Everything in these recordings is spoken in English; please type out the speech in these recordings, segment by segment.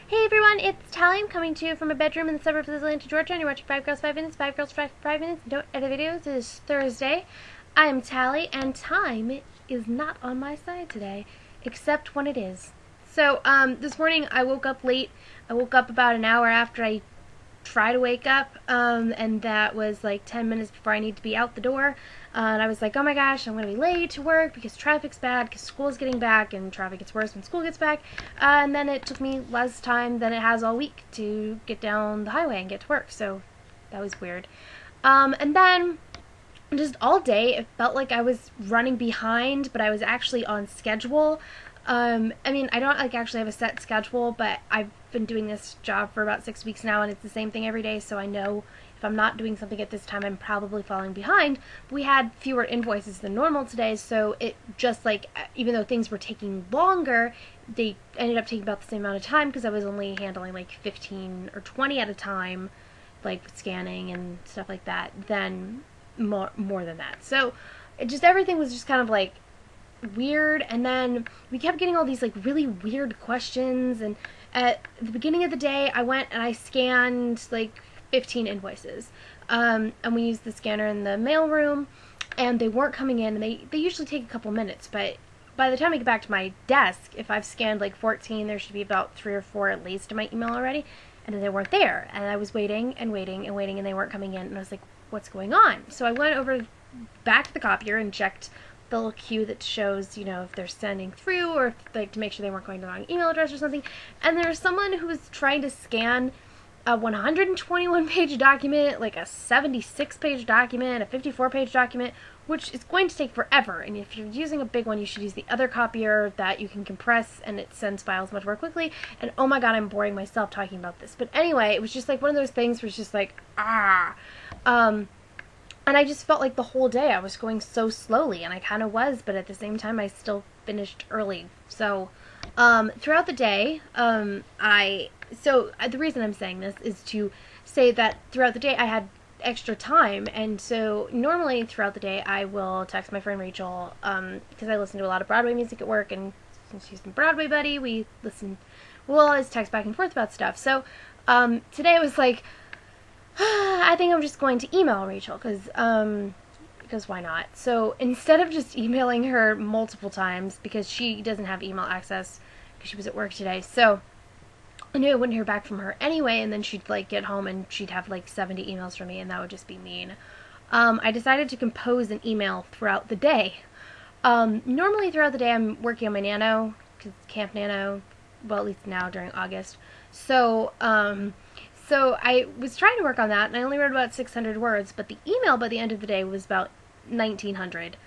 Hey everyone, it's Tally. I'm coming to you from a bedroom in the suburbs of Atlanta, Georgia, and you're watching 5 Girls, 5 Minutes, 5 Girls, 5 Minutes. Don't edit videos. It is Thursday. I am Tally, and time is not on my side today, except when it is. So, this morning I woke up late. I woke up about an hour after I try to wake up, and that was like 10 minutes before I need to be out the door. And I was like, oh my gosh, I'm going to be late to work because traffic's bad, because school's getting back, and traffic gets worse when school gets back. And then it took me less time than it has all week to get down the highway and get to work, so that was weird. And then just all day, it felt like I was running behind, but I was actually on schedule. I mean, I don't actually have a set schedule, but I've been doing this job for about 6 weeks now, and it's the same thing every day, so I know if I'm not doing something at this time, I'm probably falling behind. We had fewer invoices than normal today, so it just even though things were taking longer, they ended up taking about the same amount of time because I was only handling like 15 or 20 at a time, like scanning and stuff like that, then more than that. So everything was just kind of like weird, and then we kept getting all these really weird questions, and at the beginning of the day I went and I scanned 15 invoices, and we used the scanner in the mail room, and they weren't coming in, and they usually take a couple minutes, but by the time I get back to my desk, if I've scanned 14, there should be about 3 or 4 at least in my email already, and then they weren't there, and I was waiting and waiting and waiting, and they weren't coming in, and I was like, what's going on? So I went over back to the copier and checked the little queue that shows, if they're sending through, or to make sure they weren't going to the wrong email address or something. And there was someone who was trying to scan a 121-page document, a 76-page document, a 54-page document, which is going to take forever. And if you're using a big one, you should use the other copier that you can compress, and it sends files much more quickly. And oh my god, I'm boring myself talking about this. But anyway, it was just one of those things where it's just and I just felt like the whole day I was going so slowly, and I kind of was, but at the same time I still finished early. So throughout the day, the reason I'm saying this is to say that throughout the day I had extra time, and so normally throughout the day I will text my friend Rachel, because I listen to a lot of Broadway music at work, and since she's my Broadway buddy, we'll always text back and forth about stuff. So today it was I think I'm just going to email Rachel, because why not? So instead of just emailing her multiple times, because she doesn't have email access because she was at work today, so I knew I wouldn't hear back from her anyway, and then she'd get home and she'd have 70 emails from me, and that would just be mean. I decided to compose an email throughout the day. Normally throughout the day I'm working on my Nano, because Camp Nano, well, at least now during August. So I was trying to work on that, and I only wrote about 600 words, but the email by the end of the day was about 1,900,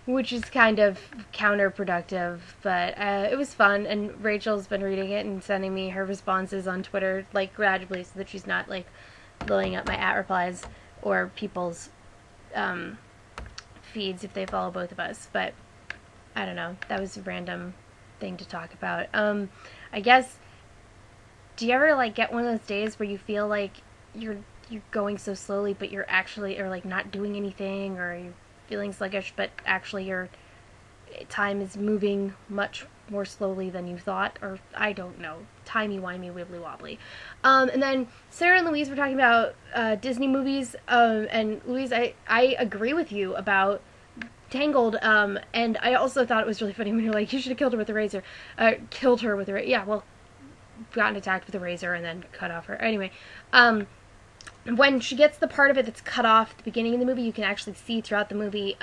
which is kind of counterproductive, but it was fun, and Rachel's been reading it and sending me her responses on Twitter, gradually, so that she's not, blowing up my @replies or people's feeds if they follow both of us, but I don't know, that was a random thing to talk about. I guess, do you ever get one of those days where you feel you're going so slowly, but you're actually not doing anything, or you're feeling sluggish, but actually your time is moving much more slowly than you thought, or I don't know, timey-wimey, wibbly-wobbly. And then Sarah and Louise were talking about Disney movies, and Louise, I agree with you about Tangled, and I also thought it was really funny when you're you should have killed her with a razor. Killed her with a razor. Yeah, well, gotten attacked with a razor and then cut off her. Anyway, when she gets the part of it that's cut off at the beginning of the movie, you can actually see throughout the movie,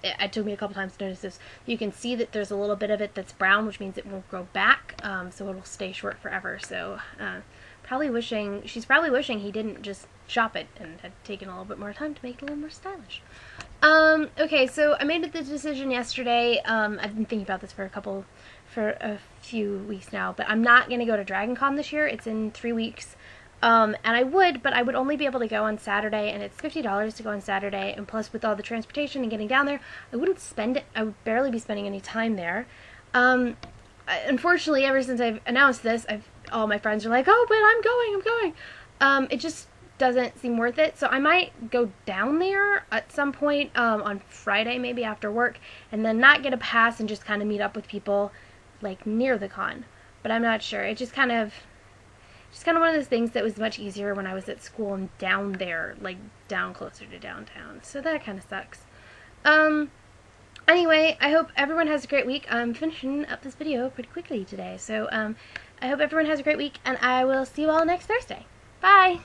it took me a couple times to notice this, you can see that there's a little bit of it that's brown, which means it won't grow back, so it'll stay short forever. So she's probably wishing he didn't just chop it and had taken a little bit more time to make it a little more stylish. Okay, so I made the decision yesterday. I've been thinking about this for a few weeks now, but I'm not going to go to Dragon Con this year. It's in 3 weeks. And I would, but I would only be able to go on Saturday, and it's $50 to go on Saturday, and plus with all the transportation and getting down there, I wouldn't spend it. I would barely be spending any time there. Unfortunately, ever since I've announced this, all my friends are like, oh, but I'm going. It just doesn't seem worth it, so I might go down there at some point on Friday, maybe after work, and then not get a pass and just kind of meet up with people near the con. but I'm not sure. It's just kind of one of those things that was much easier when I was at school and down there, like down closer to downtown. So that kind of sucks. Anyway, I hope everyone has a great week. I'm finishing up this video pretty quickly today, so I hope everyone has a great week, and I will see you all next Thursday. Bye!